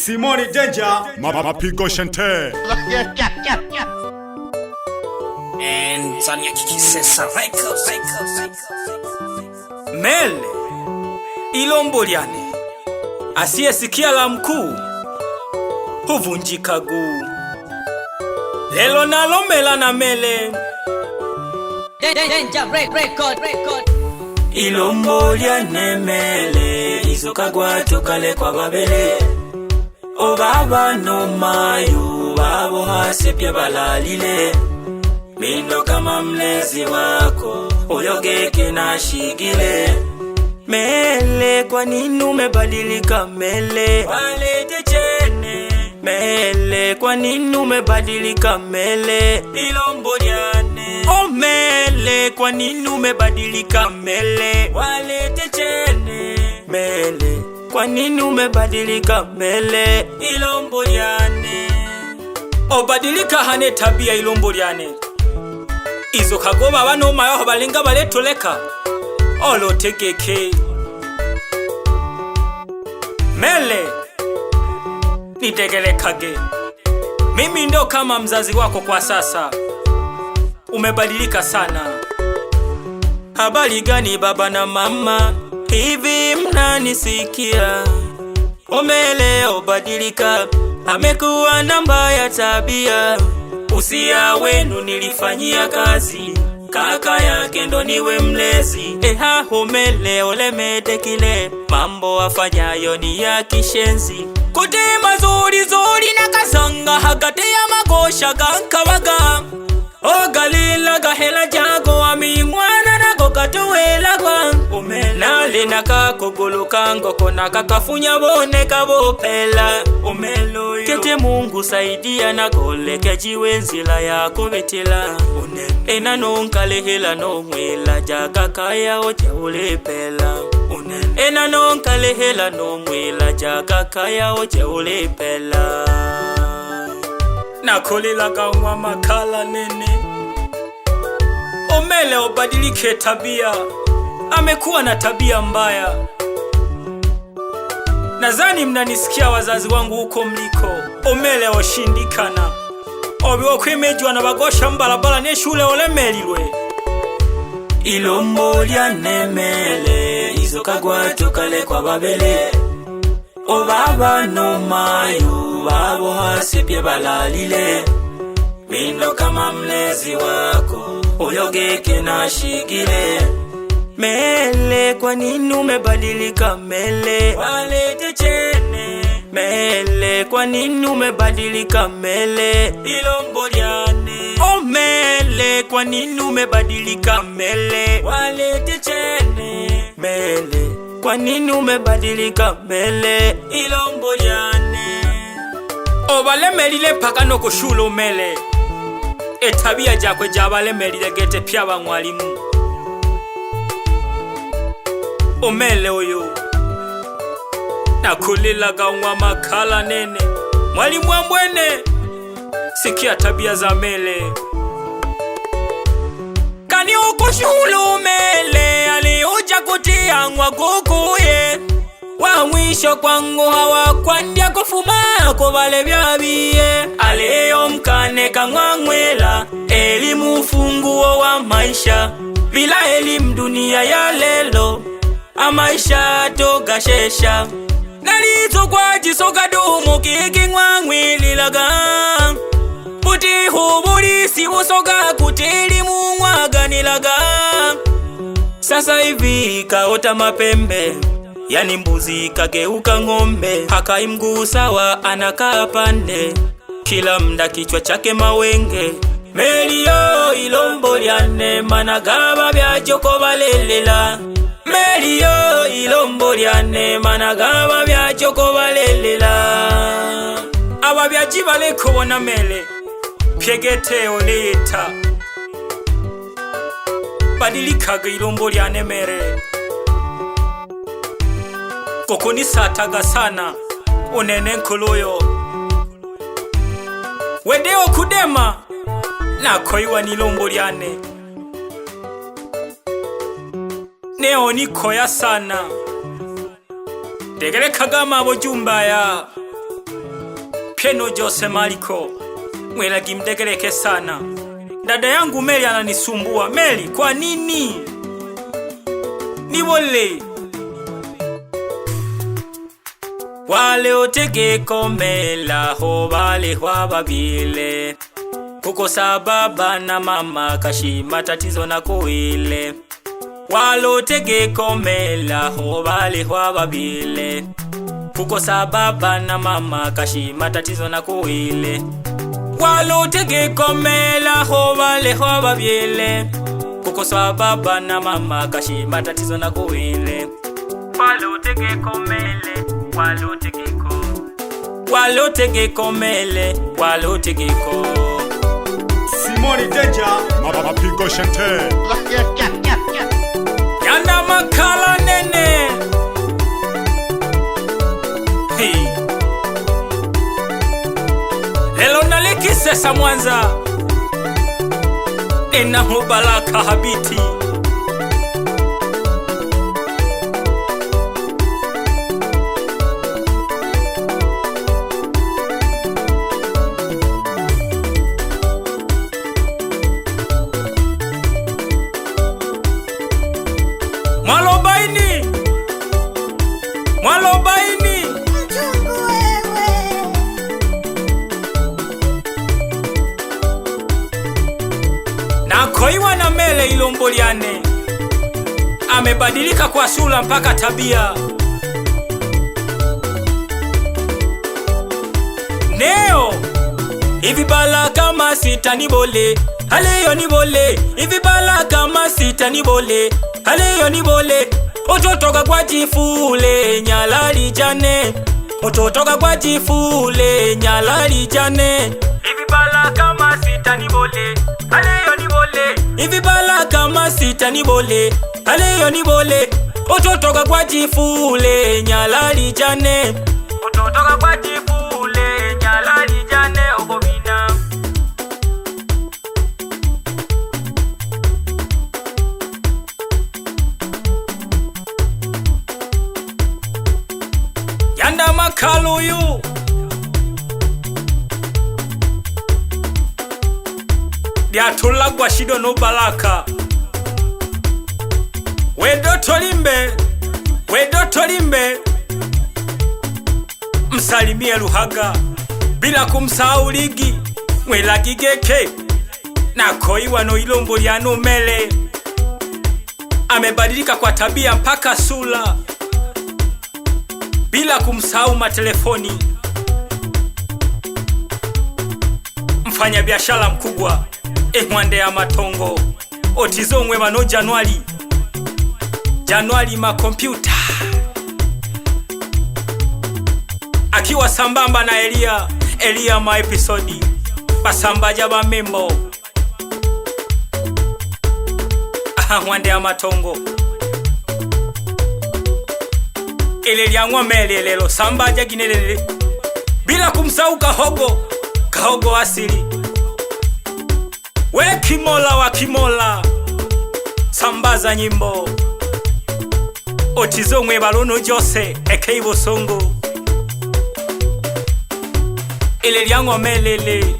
Simone Danger, Mapigo Shante. And Tanya Kikisesa Mele Ilomboliane asiyesikia la mkuu huvunjika guu. Lelo nalo mela na mele Danger record. Ilomboliane mele izokagwa tokale kwa babele. O baba no mayo babo hasepye balalile. Mindo kama mlezi wako uyogeke na shigile. Mele kwa nini umebadilika mele? Walete chene. Mele kwa nini umebadilika mele? Ilomboliane. Oh mele kwa nini umebadilika mele? Walete chene. Mele kwa nini umebadilika mele? Ilomboliane. Obadilika hane tabia Ilomboliane. Izo kagoba bano mayo balinga baletoleka olo tekeke mele nitegelekage. Mimi ndo kama mzazi wako kwa sasa, umebadilika sana. Habari gani baba na mama, hivi mnanisikia? Omele obadilika, amekuwa namba ya tabia. Usia wenu nilifanyia kazi, kaka yake ndo niwe mlezi. Eha homele olemede kile, mambo afanyayo ni ya kishenzi. Kote mazuri zuri na kasanga, hagate ya magosha gankawaga. O galila gahela jago amingwana na kokatuwela kwa. Nale nakakogolo kango kona kakafunya bone kabopela. Kete Mungu saidia na koleke jiwenzila yako betela. Ena nonkale hela no mwela jaga kaya oche ulepela. Ena nonkale hela no mwela jaga kaya oche ulepela. Nakolela gawa makala nene. Omele obadilike tabia, amekuwa na tabia mbaya. Nazani mnanisikia wazazi wangu huko mliko. Omele oshindikana obiwo kwimejwa na bagosha mbalabala ne shule olemelilwe. Ilomboliane mele izokagwa tokale kwa babele. O baba no mayo babo hasepye balalile. Mindo kama mlezi wako uyogeke na shigile. Mele kwa nini umebadilika mele? Walete chene. Mele kwa nini umebadilika mele? Ilomboliane. Oh mele kwa nini umebadilika mele? Walete chene. Mele kwa nini umebadilika mele? Ilomboliane. Obalemelile paka no kushulo mele. Etabia jakwe jabalemelile gete pyaba mwalimu. Omele oyo nakulela gawa makala nene. Mwalimu ambwene sikia tabia za mele. Kani uko shulu mele aliuja kutia ngwakukuye. Wa mwisho kwangu hawa kwandia kufuma ko vale byabiye. Aleo mkane kangwangwela elimu funguo wa maisha. Bila elimu dunia ya lelo amaisha togashesha. Nalito kwa jisoga dumu kiki ngwangwililaga. Puti huburi si usoga kutili mungwaganilaga. Sasa hivi kaota mapembe, yani mbuzi kageuka ngombe. Haka imgu sawa anakaa pande, kila mda kichwa chake mawenge. Melio Ilomboliane managaba bya joko balelela. Melio Ilomboliane managaba bya joko balelela. Aba bya jibale kubona mele pyegete oleta. Badilika ga Ilomboliane mere. Koko ni sataga sana unene nkoloyo. Wedeo kudema na koiwa ni Ilomboliane. Neo ni koya sana. Tegele kagama bojumbaya. Keno Jose Mariko, Mwelagi mdegereke sana. Dada yangu Meli ananisumbua. Meli, kwa nini? Niwole wale otege komela ho wale wababile kuko sababa na mama kashima tatizo na kuile. Wale otege komela ho wale wababile kuko sababa na mama kashima tatizo na kuile. Wale otege komela ho wale wababile kuko sababa na mama kashima tatizo na kuile. Wale otege komele walotege komele walotege Simoni Danger, mapigo shente. Yanda makala nene. Hey. Lelo naleki sesa Mwanza. Ena mubalaka habiti. Mwalobaini na koiwa na Mele Ilomboliane amebadilika kwa sura mpaka tabia. Neo hivi bala kama sita ni bole haleyo ni bole hivi bala kama sita ni bole haleyo ni bole. Ototoka kwa jifule nyalali jane, ototoka kwa jifule nyalali jane. Hivi bala kama sita ni bole haleyo ni bole hivi bala kama sita ni bole haleyo ni bole. Ototoka kwa jifule nyalali jane, ototoka kwa jifule nyalali jane okobina. Yanda makaluyu Diatula kwa shido no balaka. Wedo tolimbe msalimie Luhaga bila kumsahau Ligi Mwelagi geke na koiwa no Ilomboliano Mele amebadilika kwa tabia mpaka sura bila kumsahau matelefoni. Mfanya biashara mkubwa Mwande ya Matongo Otizongwe mano Januari makompyuta akiwa sambamba na Elia ma episodi basambaja ba membo Mwande ya Matongo ele lyangwa Mele lelo sambaja ginelele bila kumsahau Kahogo asili. We Kimola wa Kimola sambaza nyimbo Otizongwe balono Jose ekeibo songo ele lyangwa Melele.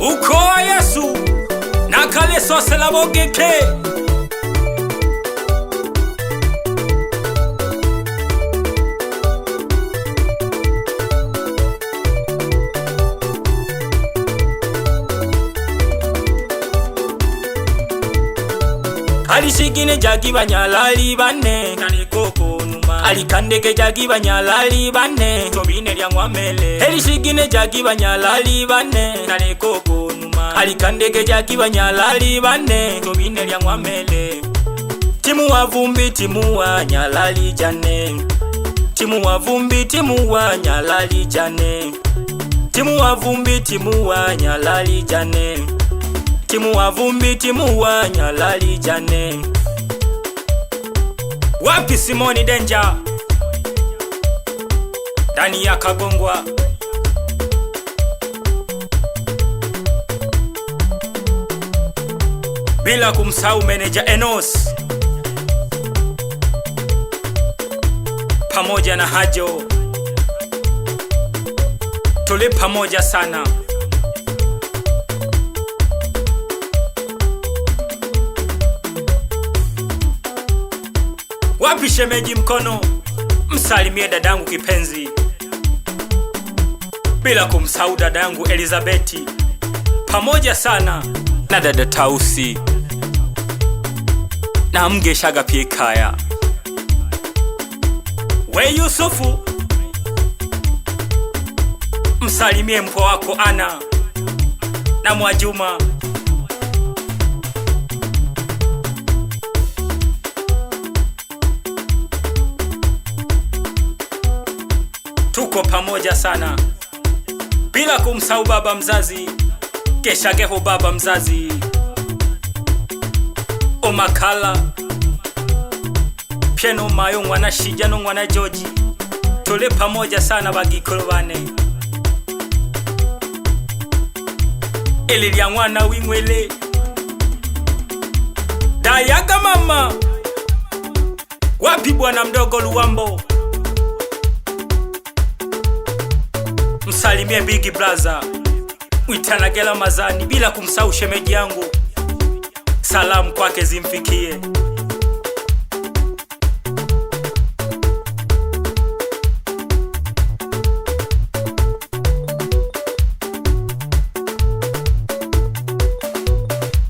Ukoa Yesu nakale sose labogeke. Alishigine jagi banyalali bane kanikoko numa alikandeke jagi banyalali bane tobine lyangwa Mele. Alishigine jagi banyalali bane kanikoko numa alikandeke jagi banyalali bane tobine lyangwa Mele. Timu wa vumbi timu wa nyalali jane, timu wa vumbi timu wa nyalali jane, timu wa vumbi timu wa nyalali jane, timu wa vumbi timu wa nyalali jane. Wapi Simoni Danger ndani ya Kagongwa. bila kumsahau meneja Enos pamoja na Hajo. Tuli pamoja sana. Wapi shemeji Mkono, msalimie dadangu kipenzi, bila kumsahau dadangu Elizabeti pamoja sana na dada Tausi na Mgeshaga pia kaya. We Yusufu, msalimie mko wako Ana na Mwajuma. Tuko pamoja sana, bila kumsahau baba mzazi Keshageho, baba mzazi Omakala Pieno Mayo, mwana Shijano, mwana George. Tuli pamoja sana bagikolo bane. Elilia mwana Wingwele, Dayaga mama. Wapi bwana mdogo Luambo, msalimie Big Brother Mwitanagela Mazani, bila kumsahau shemeji yangu, salamu kwake zimfikie.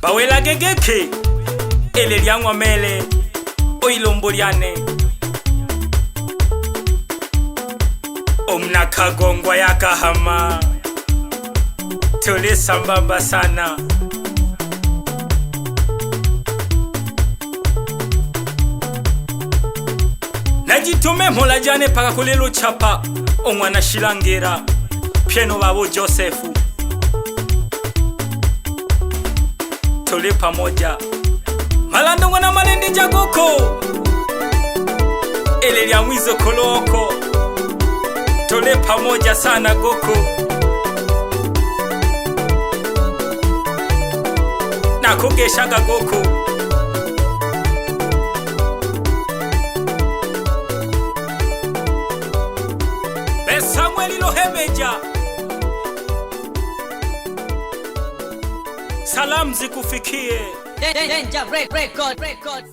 Bawela gegeke ele lyangwa mele oilomboliane omnakagongwa yakahama. Tuli sambamba sana. Najitume mola jane paka kulelo chapa omwana Shilangera Pieno babo Josefu. Tuli pamoja. Malando mwana Malindi Jagoko ele lya mwizo koloko. Tuli pamoja sana Goko na Kugeshaga Goko. Samuel Lohebeja, salamu zikufikie. Danger record.